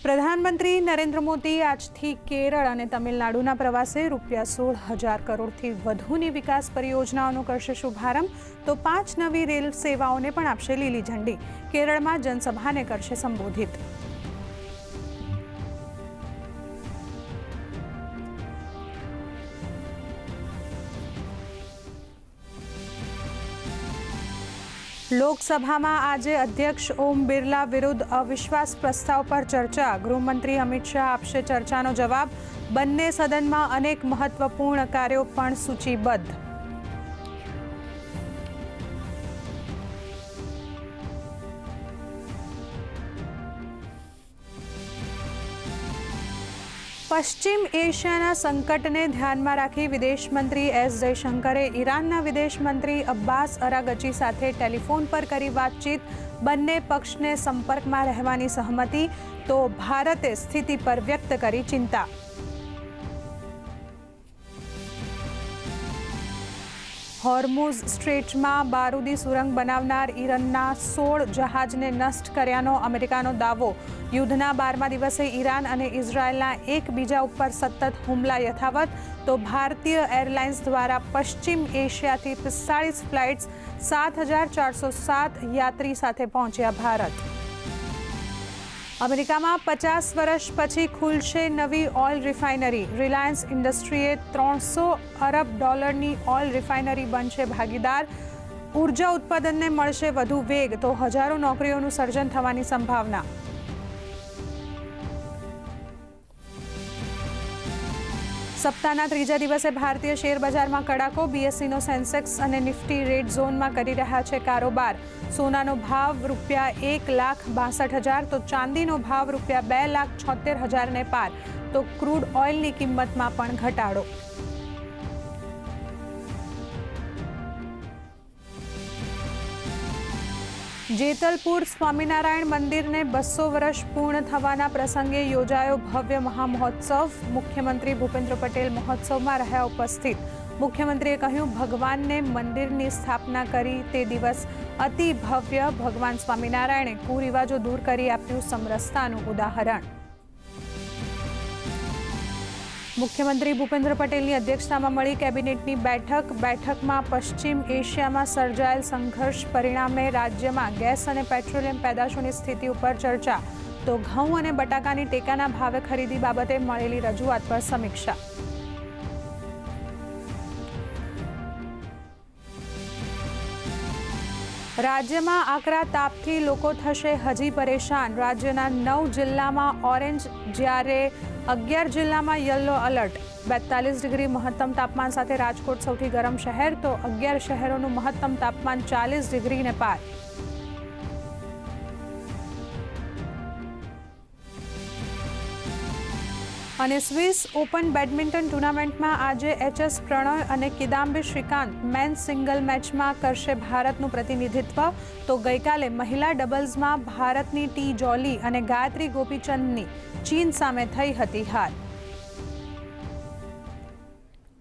પ્રધાનમંત્રી નરેન્દ્ર મોદી આજથી કેરળ અને તમિલનાડુના પ્રવાસે ₹16,000 કરોડથી વધુની વિકાસ પરિયોજનાઓનો કરશે શુભારંભ, તો 5 નવી રેલ સેવાઓને પણ આપશે લીલી ઝંડી. કેરળમાં જનસભાને કરશે સંબોધિત. લોકસભામાં આજે અધ્યક્ષ ઓમ બિરલા વિરુદ્ધ અવિશ્વાસ પ્રસ્તાવ પર ચર્ચા. ગૃહમંત્રી અમિત શાહ આપશે ચર્ચાનો જવાબ. બંને સદનમાં અનેક મહત્વપૂર્ણ કાર્યો પણ સૂચિબદ્ધ. પશ્ચિમ એશિયાના સંકટને ધ્યાનમાં રાખી વિદેશ મંત્રી એસ જયશંકરે ઈરાનના વિદેશ મંત્રી અબ્બાસ અરાગચી સાથે ટેલિફોન પર કરી વાતચીત. બંને પક્ષને સંપર્કમાં રહેવાની સહમતિ, તો ભારતે સ્થિતિ પર વ્યક્ત કરી ચિંતા. હોર્મુઝ સ્ટ્રેટમાં બારૂદી સુરંગ બનાવનાર ઈરાનના 16 જહાજને નષ્ટ કર્યાનો અમેરિકાનો દાવો. યુદ્ધના 12મા દિવસે ઈરાન અને ઇઝરાયેલના એકબીજા ઉપર સતત હુમલા યથાવત, તો ભારતીય એરલાઇન્સ દ્વારા પશ્ચિમ એશિયાથી 45 ફ્લાઇટ્સ 7,407 યાત્રી સાથે પહોંચ્યા ભારત. અમેરિકામાં 50 વર્ષ પછી ખુલશે નવી ઓઇલ રિફાઇનરી. રિલાયન્સ ઇન્ડસ્ટ્રીએ $300 અરબની ઓઇલ રિફાઇનરી બનશે ભાગીદાર. ઉર્જા ઉત્પાદનને મળશે વધુ વેગ, તો હજારો નોકરીઓનું સર્જન થવાની સંભાવના. સપ્તાહના ત્રીજા દિવસે ભારતીય શેર બજારમાં કડાકો. બીએસસીનો સેન્સેક્સ અને નિફ્ટી રેડ ઝોનમાં કરી રહ્યા છે કારોબાર. સોનાનો ભાવ ₹1,62,000, તો ચાંદીનો ભાવ ₹2,76,000 પાર. તો ક્રૂડ ઓઇલની કિંમતમાં પણ ઘટાડો. જેતલપુર સ્વામિનારાયણ મંદિરને 200 વર્ષ પૂર્ણ થવાના પ્રસંગે યોજાયો ભવ્ય મહામહોત્સવ. મુખ્યમંત્રી ભૂપેન્દ્ર પટેલ મહોત્સવમાં રહ્યા ઉપસ્થિત. મુખ્યમંત્રીએ કહ્યું, ભગવાનને મંદિરની સ્થાપના કરી તે દિવસ અતિ ભવ્ય. ભગવાન સ્વામિનારાયણે કુરિવાજો દૂર કરી આપ્યું સમરસતાનું ઉદાહરણ. મુખ્યમંત્રી ભૂપેન્દ્ર પટેલની અધ્યક્ષતામાં મળી કેબિનેટની બેઠક. બેઠકમાં પશ્ચિમ એશિયામાં સર્જાયેલ સંઘર્ષ પરિણામે રાજ્યમાં ગેસ અને પેટ્રોલિયમ પેદાશોની સ્થિતિ ઉપર ચર્ચા, તો ઘઉં અને બટાકાની ટેકાના ભાવે ખરીદી બાબતે મળેલી રજૂઆત પર સમીક્ષા. રાજ્યમાં આકરા તાપથી લોકો થશે હજી પરેશાન. રાજ્યના 9 જિલ્લામાં ઓરેન્જ, જ્યારે 11 જિલ્લામાં યલો એલર્ટ. 42 ડિગ્રી મહત્તમ તાપમાન સાથે રાજકોટ સૌથી ગરમ શહેર, તો 11 શહેરોનું મહત્તમ તાપમાન 40 ડિગ્રીને પાર. અને સ્વિસ ઓપન બેડમિન્ટન ટુર્નામેન્ટમાં આજે એચ.એસ. પ્રણય અને કિદામ્બી શ્રીકાંત મેન્સ સિંગલ મેચમાં કરશે ભારતનું પ્રતિનિધિત્વ. તો ગઈકાલે મહિલા ડબલ્સમાં ભારતની ટી જોલી અને ગાયત્રી ગોપીચંદની ચીન સામે થઈ હતી હાર.